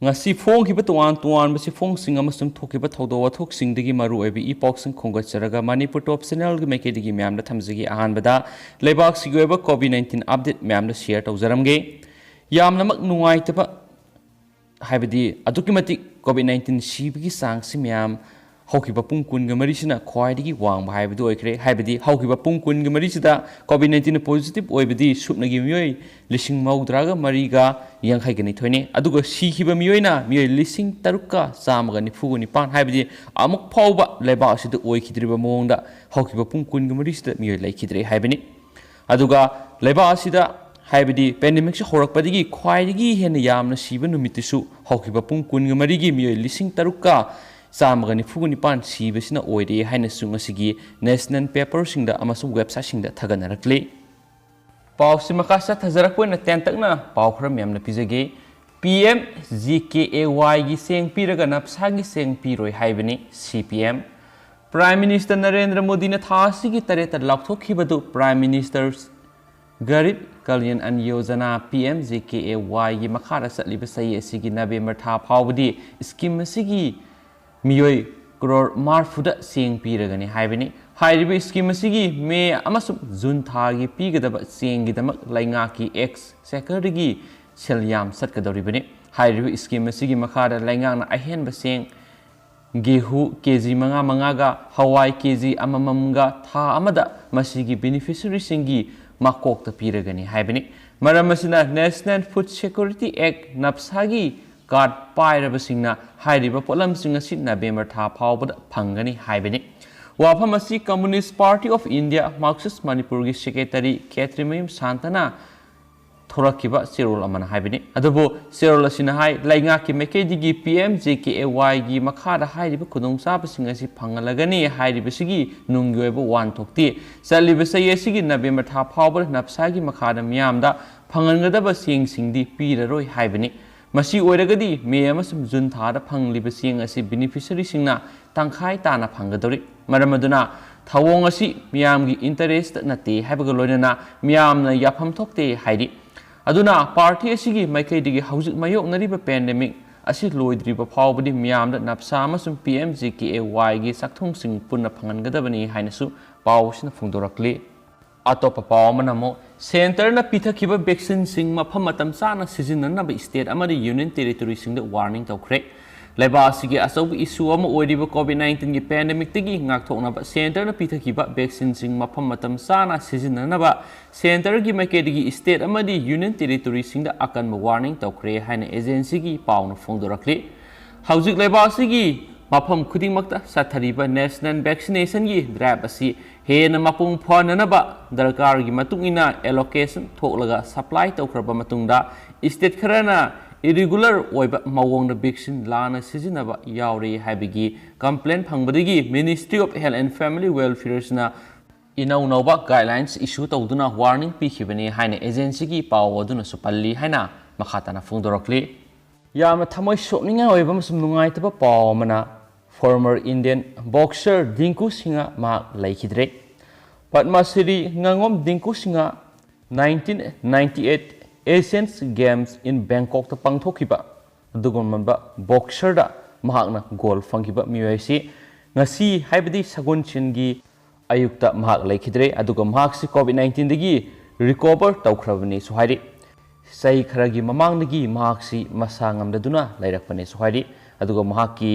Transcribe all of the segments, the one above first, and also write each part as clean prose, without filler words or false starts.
ngasi phongkiba tuan tuan basi phongsing amasung thokiba thodo wathoksingdagi maru oibi ipoksing khongatsaraga Manipur top channel gi mekedigi myamda thamjigi ahanbada lebak sigoeba COVID-19 update myamda share tawjaramge yamnamak nungaitaba haibadi adukimatik COVID-19 shibigi sangsi myam haukiba pung kunga marisina khwaidigi wang haibadu oikre haibadi haukiba pung kunga marisida COVID-19 positive oibadi supnagi miyoi lising maudraga mariga yankhai gani thoine aduga sikhiba miyoina miyoi lising taruka samaga nifugu nipan haibadi amuk phauba leba asida oikidriba mongda haukiba pung kunga marisida miyoi laikidre haibani aduga leba asida haibadi pandemic se horakpadigi khwaidigi hena yamna siba numitisu haukiba pung kunga marigi miyoi lising taruka Samagani Fugunipan Sibasina Oide Hainasung Sigi National Paper Singda Amasum website Singda Taganarakli. Pau Simakasa Tazarakuna Tentagna, Paukram Yamna Pizage, PM ZKAY Giseng Piraganap Sagi Seng Piroi Haibani, CPM. Prime Minister Narendra Modi Nathasigi Tareta Laptok Hibadu, Prime Ministers Garib Kalyan and Yozana PM ZKAY Makara Satlibasay Sigi November Tap Howdy, Skim Sigi. Miyoi crore marfuda seng piragani haibani hairibi scheme asigi me amasum jun thagi pigadaba senggidamak laingaki x secretary selyam satkadoribani hairibi scheme asigi makhada laingana ahenba seng gehu kg manga ga hawai kg amamamga tha amada masigi beneficiary singi makokta piragani haibani maramasina National Food Security Act napsagi Card Pirabasina, Haidiba Polam Singasi, November Tap Howard Pangani Haibani. Wapamasi Communist Party of India, Marxist Manipurgi Secretary Katrimim Santana Thorakiba, Cyril Aman Haibani. Adobo, Cyril Sinahai, Laingaki Mekedigi, PM, JKAY, Makada Haidiba Kudum Sabasingasi Pangalagani, Haidibasigi, Nunguebo one Tokti, Salibasayasigi, November Tap Howard, Napsagi Makada Miamda, Pangangadaba Sing Singdi, Peter Roy Haibani. Masi oiragadi me amasum jun thada phangliba sing asi beneficiary singna tangkhai tana phangadori maramaduna thawong asi miyamgi interest nate haibaga loinana miyamna yapham thokte haidi aduna party asigi maikaidigi haujik mayok nariba pandemic asi loidriba phawbadi miyamda napsa amasum PMJKAY gi sakthong sing punna phangangadabani hainasu pawsina phungdorakli Atopa Pamanamo, Center na Pitakiba vaccine sing mapamatam sana seasonal state amadi union territory sing the warning to create. Lebasigi asob issue ama oidiba COVID-19 pandemic tigi ngakthoknaba Center na Pitakiba vaccine sing mapamatam sana seasonal Center gi makedigi state amadi union territory sing the akan warning to create haina agency gi pawna phongdorakli. Haujik lebasigi Mapam Kudimaka Satariba National Vaccination Yi Drive asi Hena Mapung Ponanaba Darkar Matungina allocation Tolaga supply Tokraba Matunda State Karana irregular Oiba Mawong the vaccine Lana Sizinaba Yauri Habigi complaint Pangbadigi Ministry of Health and Family Welfare na Inaunoba guidelines issue Toduna warning Pikibani Haina agency gi power duna supali Haina Makatana Fundorokli Yama Tamoy Shopninga Oibam Sumnungaitaba Pawmana former Indian boxer Dinku Singha ma Leikhide Padma Shri Ngangom Dinku Singha 1998 Asian Games in Bangkok ta pangthokiba adugonmba boxer da mahakna gold fangkiba miyoisi ngasi haibadi sagun chingi ayukta mahak Leikhide aduga mahak si COVID-19 dagi recover tawkhrabani suhairi Sijakhre gi mamangdagi mahak si masangamdaduna lairakpani suhairi aduga mahak ki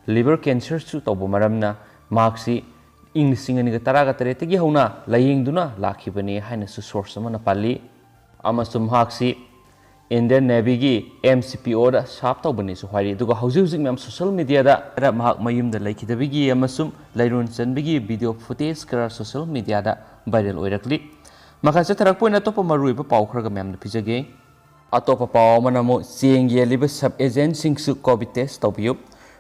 liver cancer su tawbo maramna maksi English ngani ga taraga tarete gi hauna layingduna lakhibani haina su source mana pali amasum haksi Indian Navy gi MCPO da sap tawbani su hairi duga hauji mem social media da mahak mayum da laikidabigi amasum lairun chanbigi video footage kara social media da viral oirakli makasa tarakpoina topa maruiba pawkhraga mem da pijage atopa paw manamo chengye liba sub agent sing su covid test tawbiyu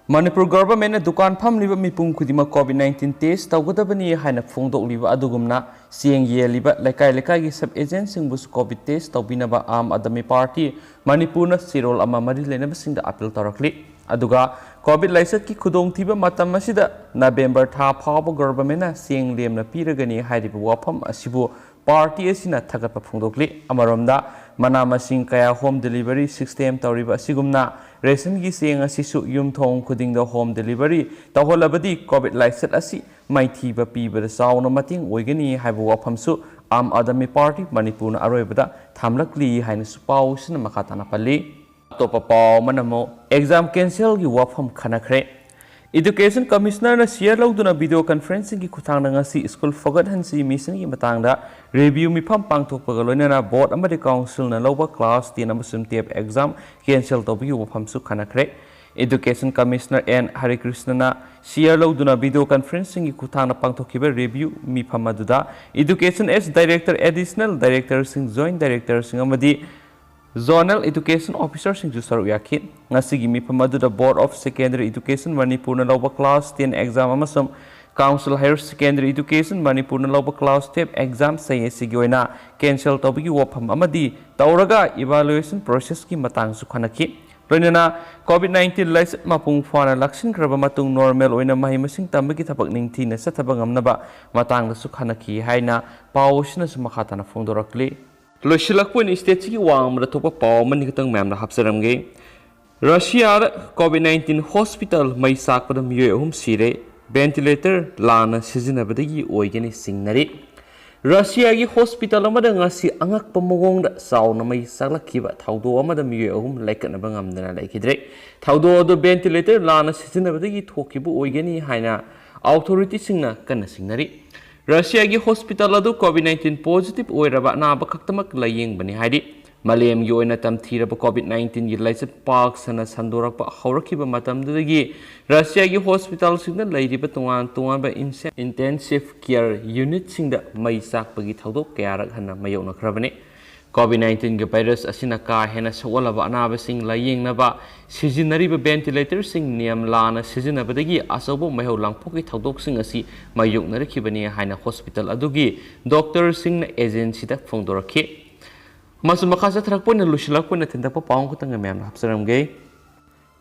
Manipur government dukan pham liba mipung khudima COVID-19 test tawgadabani haina phongdok liba adugumna siengye liba lekai gi sub agent singbus COVID test tawbinaba am adami party Manipur na sirol ama mari lenaba singda appeal tarakli aduga COVID laisat ki khudong thiba matam asida November tha phawba government na sieng lemna piragani hairiba wafam asibu party asina thagatpa phongdokli amaromda mana masing kaya home delivery system tawriba asigumna ration gi seng asisu yumthong khudingda home delivery tawholabadi covid license asi maithiba pibada sauna mating oigani haibu wafamsu am adami party manipurna aroibada thamlakli haina supau sina makata na pali Atopa pau manamo exam cancel gi wafam khanakhre Education Commissioner na share lauduna video conferencing ki khutangna ngasi school forgot hansi mission ki matangda review mifam pangthokpaga loinana board amadi council na loba class 10 amasum TEP exam cancel tobi wafam su khanakhre Education Commissioner N Harikrishna na share lauduna video conferencing ki khutangna pangthokkiba review mifam aduda Education as Director Additional Director sing Joint Director sing amadi Zonal Education Officer sing Saru Yakit ngasigi mifam aduda Board of Secondary Education Manipur na loba class 10 exam amasum Council Higher Secondary Education Manipur na loba class 10 exam say sigi oina cancel tobigi wafam amadi tauraga evaluation process ki matang su khanaki loinana COVID-19 license mapung fana laksin kraba matung normal oina mahi masing tambagi thapak ningthi na sathaba ngamnaba matang su khanaki haina pawsna su makhata na phongdorakli Loshilakpun state ki wang mrathopa paw mani kitang ma'am na hapsaramge Russia COVID-19 hospital mai sakpada miyoy ahum sire ventilator lana sizinabadagi oigani singnari Russia gi hospital amada ngasi angak pamogong da sauna mai saklakiba thaudo amada miyoy ahum laikanaba ngamdana laikidre thaudo do ventilator lana sizinabadagi thokibu oigani haina authority singna kana singnari Russia gi hospital adu COVID-19 positive oiraba na bakaktamak layeng bani haidi malem gi oina tamthiraba COVID-19 gi laisa park sana sandorakpa hawrakiba matamdagi Russia gi hospital singna lairiba tungan ba intensive care unit singda mai sakpagi thodok kayarak hanna mayona khrabani COVID-19 ge virus asina ka hena sawalaba anaba sing layeng naba sizinariba ventilator sing niam lana sizinabadagi asobo mahau langphoki thodok sing asi mayuk narakibani haina hospital adugi doctor sing na agency da phongdorakhi masu makasa thrakpon lusilakpon thendapa paung khutang mem hapsaramge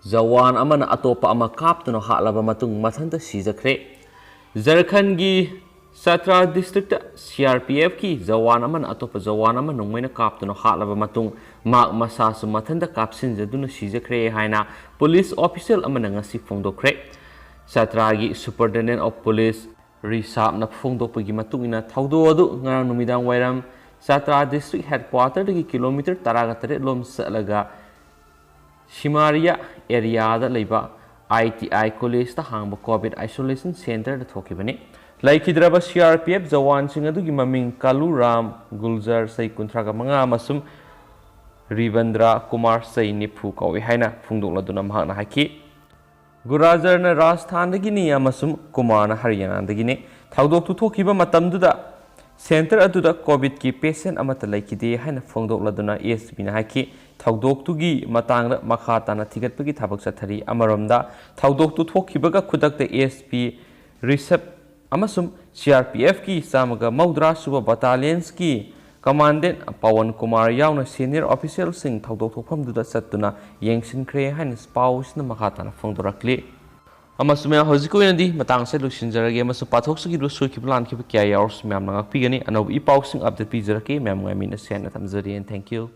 Jawan amana Atopa ama Kaptuna Hatlaba matung mathanta Sijakhre Sijakhre gi Satra district CRPF ki Jawan amana Atopa Jawan amana nongmaina Kaptuna Hatlaba matung mak masasu mathanta kapsin jaduna Sijakhre haina police official amana ngasi phongdokre Satra gi superintendent of police risap na phongdokpagi matungina thaudo adu ngarang numidang wairam Satra district headquarter dagi kilometer 13 lom salaga Shimaria area da leiba ITI college ta hangba COVID isolation center da thokibani Leikhide CRPF Jawan sing adugi maming Kaluram Gulzar sai kunthraga manga masum Rivendra Kumar sai nipu kawi haina phungdokladuna mahakna haki Gurajar na Rajasthan dagi ni amasum Kumar na Haryana dagi ne thaudok tu thokiba matamduda center aduda COVID ki patient amata Leikhide haina phungdokladuna ASB na haki Thaudok tugi matangda makhata na thigatpagi thabak sathari amaromda thaudok tu thokhibaga khudakta ASP Recep amasum CRPF ki samaga maudra suba battalions ki commandant Pawan Kumar yauna senior official sing thaudok thokpham duda satuna yengsinkhre hain spouse na makhata na phongdorakli amasum hojiko yandi matang se lusinjarage amasu pathok sugi rusu ki plan ki kya yaurs myam nangak pigani anob i pausing update pijarake myam ngami na sen na thamjari and thank you